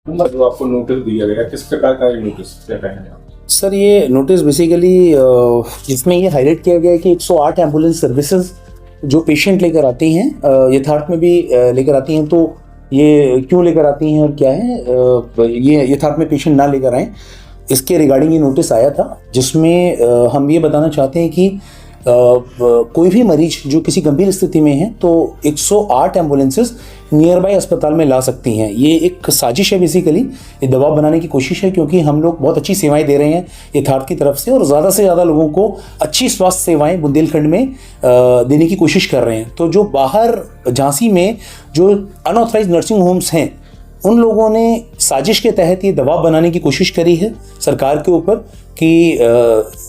जो आपको नोटिस दिया गया, किस प्रकार का ये नोटिस, क्या कहेंगे आप? सर, ये नोटिस बेसिकली जिसमें ये हाईलाइट किया गया है कि 108 एम्बुलेंस सर्विसेज जो पेशेंट लेकर आती हैं, यथार्थ में भी लेकर आती हैं, तो ये क्यों लेकर आती हैं और क्या है, ये यथार्थ में पेशेंट ना लेकर आएँ, इसके रिगार्डिंग ये नोटिस आया था, जिसमें हम ये बताना चाहते हैं कि कोई भी मरीज जो किसी गंभीर स्थिति में है तो 108 एम्बुलेंसेस नियर बाय अस्पताल में ला सकती हैं। ये एक साजिश है, बेसिकली ये दबाव बनाने की कोशिश है, क्योंकि हम लोग बहुत अच्छी सेवाएं दे रहे हैं यथार्थ की तरफ से, और ज़्यादा से ज़्यादा लोगों को अच्छी स्वास्थ्य सेवाएं बुंदेलखंड में देने की कोशिश कर रहे हैं। तो जो बाहर झांसी में जो अनऑथराइज नर्सिंग होम्स हैं, उन लोगों ने साजिश के तहत ये दबाव बनाने की कोशिश करी है सरकार के ऊपर कि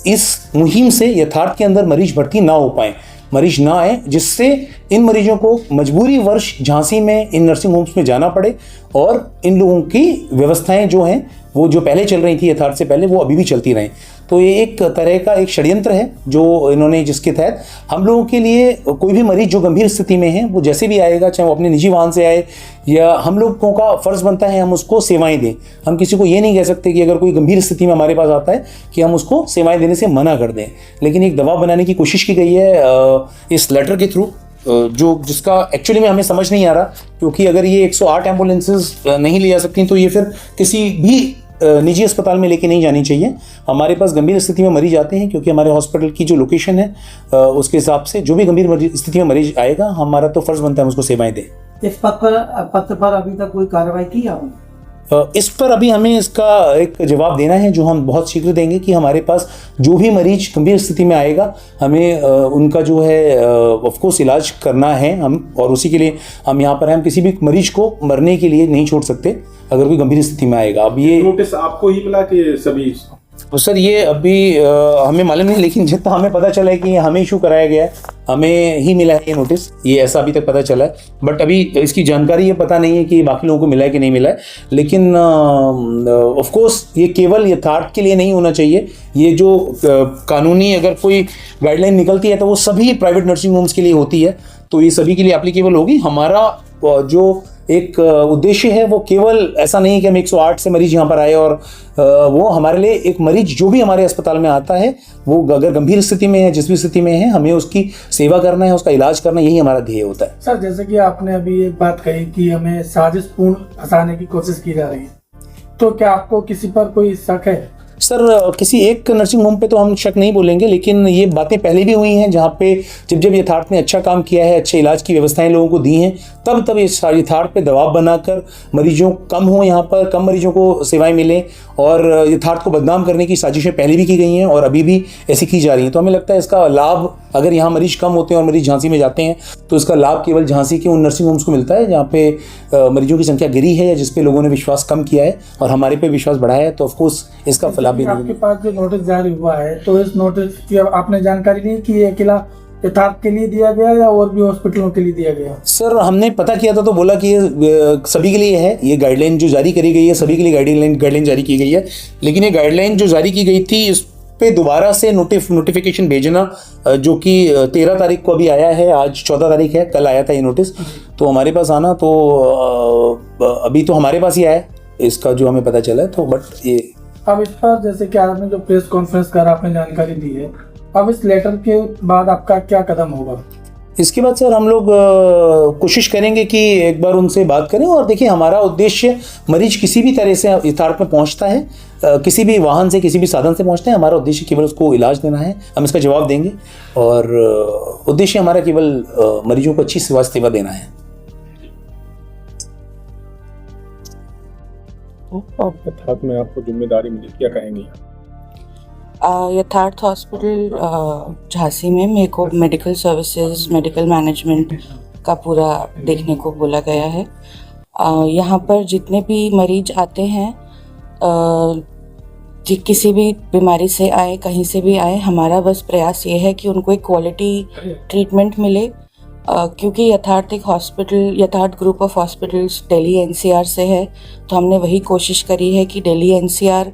इस मुहिम से यथार्थ के अंदर मरीज भर्ती ना हो पाए, मरीज ना आए, जिससे इन मरीजों को मजबूरी वर्ष झांसी में इन नर्सिंग होम्स में जाना पड़े और इन लोगों की व्यवस्थाएं जो हैं वो जो पहले चल रही थी यथार्थ से पहले, वो अभी भी चलती रहें। तो ये एक तरह का एक षड्यंत्र है जो इन्होंने, जिसके तहत हम लोगों के लिए कोई भी मरीज जो गंभीर स्थिति में है वो जैसे भी आएगा, चाहे वो अपने निजी वाहन से आए, या हम लोगों का फ़र्ज़ बनता है हम उसको सेवाएं दें। हम किसी को ये नहीं कह सकते कि अगर कोई गंभीर स्थिति में हमारे पास आता है कि हम उसको सेवाएं देने से मना कर दें, लेकिन एक दबाव बनाने की कोशिश की गई है इस लेटर के थ्रू, जो जिसका एक्चुअली में हमें समझ नहीं आ रहा, क्योंकि अगर ये 108 एम्बुलेंसेज नहीं ले जा सकती तो ये फिर किसी भी निजी अस्पताल में लेके नहीं जानी चाहिए। हमारे पास गंभीर स्थिति में मरीज आते हैं, क्योंकि हमारे हॉस्पिटल की जो लोकेशन है उसके हिसाब से जो भी गंभीर स्थिति में मरीज आएगा, हमारा तो फर्ज बनता है हम उसको सेवाएं दें। इस पत्र पर अभी तक कोई कार्रवाई की आपने? इस पर अभी हमें इसका एक जवाब देना है, जो हम बहुत शीघ्र देंगे कि हमारे पास जो भी मरीज गंभीर स्थिति में आएगा, हमें उनका जो है ऑफ कोर्स इलाज करना है हम, और उसी के लिए हम यहाँ पर हैं। हम किसी भी मरीज को मरने के लिए नहीं छोड़ सकते अगर कोई गंभीर स्थिति में आएगा। अब ये नोटिस आपको ही मिला कि सभी? तो सर, ये अभी हमें मालूम नहीं, लेकिन जितना हमें पता चला है कि हमें इशू कराया गया है, हमें ही मिला है ये नोटिस, ये ऐसा अभी तक पता चला है। बट अभी इसकी जानकारी ये पता नहीं है कि बाकी लोगों को मिला है कि नहीं मिला है। लेकिन ऑफ कोर्स ये केवल यथार्थ के लिए नहीं होना चाहिए। ये जो कानूनी अगर कोई गाइडलाइन निकलती है तो वो सभी प्राइवेट नर्सिंग होम्स के लिए होती है, तो ये सभी के लिए एप्लीकेबल होगी। हमारा जो एक उद्देश्य है वो केवल ऐसा नहीं कि हम 108 से मरीज यहाँ पर आए, और वो हमारे लिए एक मरीज जो भी हमारे अस्पताल में आता है, वो अगर गंभीर स्थिति में है, जिस भी स्थिति में है, हमें उसकी सेवा करना है, उसका इलाज करना, यही हमारा ध्येय होता है। सर, जैसे कि आपने अभी एक बात कही कि हमें साजिशपूर्ण फंसाने की कोशिश की जा रही है, तो क्या आपको किसी पर कोई शक है? सर, किसी एक नर्सिंग होम पे तो हम शक नहीं बोलेंगे, लेकिन ये बातें पहले भी हुई हैं, जहाँ पे जब यथार्थ ने अच्छा काम किया है, अच्छे इलाज की व्यवस्थाएं लोगों को दी हैं, तब ये यथार्थ पे दबाव बनाकर मरीजों कम हो, यहाँ पर कम मरीजों को सेवाएं मिलें, और यथार्थ को बदनाम करने की साजिशें पहले भी की गई हैं और अभी भी ऐसी की जा रही हैं। तो हमें लगता है इसका लाभ, अगर यहाँ मरीज कम होते हैं और मरीज झांसी में जाते हैं, तो इसका लाभ केवल झांसी के उन नर्सिंग होम्स को मिलता है जहाँ पे मरीजों की संख्या गिरी है, या जिस पे लोगों ने विश्वास कम किया है और हमारे पे विश्वास बढ़ाया है, तो ऑफकोर्स इसका लाभ भी आपके पास जो नोटिस जारी हुआ है, तो इस नोटिस की आपने जानकारी ली कि ये अकेला यथार्थ के लिए दिया गया या और भी हॉस्पिटलों के लिए दिया गया? सर, हमने पता किया था तो बोला कि ये सभी के लिए है। ये गाइडलाइन जो जारी करी गई है, सभी के लिए गाइडलाइन जारी की गई है, लेकिन ये गाइडलाइन जो जारी की गई थी, इस पे दोबारा से नोटिफिकेशन भेजना, जो कि 13 तारीख को अभी आया है, आज 14 तारीख है, कल आया था ये नोटिस, तो हमारे पास आना, तो अभी तो हमारे पास ही आया इसका जो हमें पता चला है। तो बट ये अब इस पर जैसे कि आपने जो प्रेस कॉन्फ्रेंस कर आपने जानकारी दी है, अब इस लेटर के बाद आपका क्या कदम होगा? इसके बाद सर हम लोग कोशिश करेंगे कि एक बार उनसे बात करें, और देखिए हमारा उद्देश्य, मरीज किसी भी तरह से यथार्थ में पहुंचता है, किसी भी वाहन से, किसी भी साधन से पहुंचता है, हमारा उद्देश्य केवल उसको इलाज देना है, हम इसका जवाब देंगे, और उद्देश्य हमारा केवल मरीजों को अच्छी स्वास्थ्य सेवा देना है। यथार्थ में आपको जिम्मेदारी मिली, क्या कहेंगे? यथार्थ हॉस्पिटल झांसी में मेरे को मेडिकल सर्विसेज, मेडिकल मैनेजमेंट का पूरा देखने को बोला गया है। यहाँ पर जितने भी मरीज आते हैं, किसी भी बीमारी से आए, कहीं से भी आए, हमारा बस प्रयास ये है कि उनको एक क्वालिटी ट्रीटमेंट मिले, क्योंकि यथार्थ एक हॉस्पिटल, यथार्थ group of hospitals Delhi NCR से है, तो हमने वही कोशिश करी है कि दिल्ली एनसीआर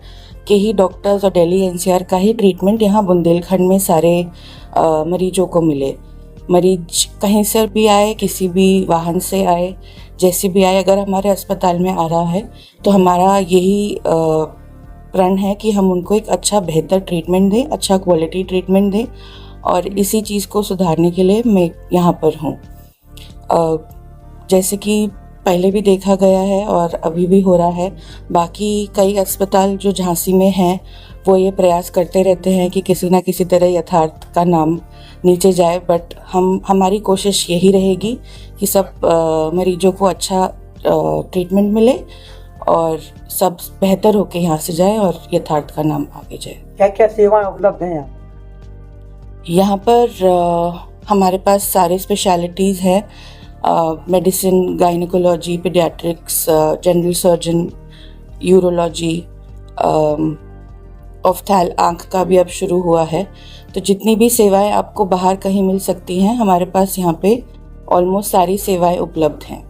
के ही डॉक्टर्स और दिल्ली एनसीआर का ही ट्रीटमेंट यहाँ बुंदेलखंड में सारे मरीजों को मिले। मरीज कहीं से भी आए, किसी भी वाहन से आए, जैसे भी आए, अगर हमारे अस्पताल में आ रहा है तो हमारा यही प्रण है कि हम उनको एक अच्छा बेहतर ट्रीटमेंट दें, अच्छा क्वालिटी ट्रीटमेंट दें, और इसी चीज़ को सुधारने के लिए मैं यहाँ पर हूँ। जैसे कि पहले भी देखा गया है और अभी भी हो रहा है, बाकी कई अस्पताल जो झांसी में हैं वो ये प्रयास करते रहते हैं कि किसी ना किसी तरह यथार्थ का नाम नीचे जाए, बट हमारी कोशिश यही रहेगी कि सब मरीजों को अच्छा ट्रीटमेंट मिले और सब बेहतर होके यहाँ से जाए और यथार्थ का नाम आगे जाए। क्या क्या सेवाएं उपलब्ध हैं यहाँ पर हमारे पास सारे स्पेशलिटीज़ हैं, medicine, gynaecology, paediatrics, general surgeon, urology, आँख का भी अब शुरू हुआ है। तो जितनी भी सेवाएं आपको बाहर कहीं मिल सकती हैं, हमारे पास यहाँ पे ऑलमोस्ट सारी सेवाएं उपलब्ध हैं।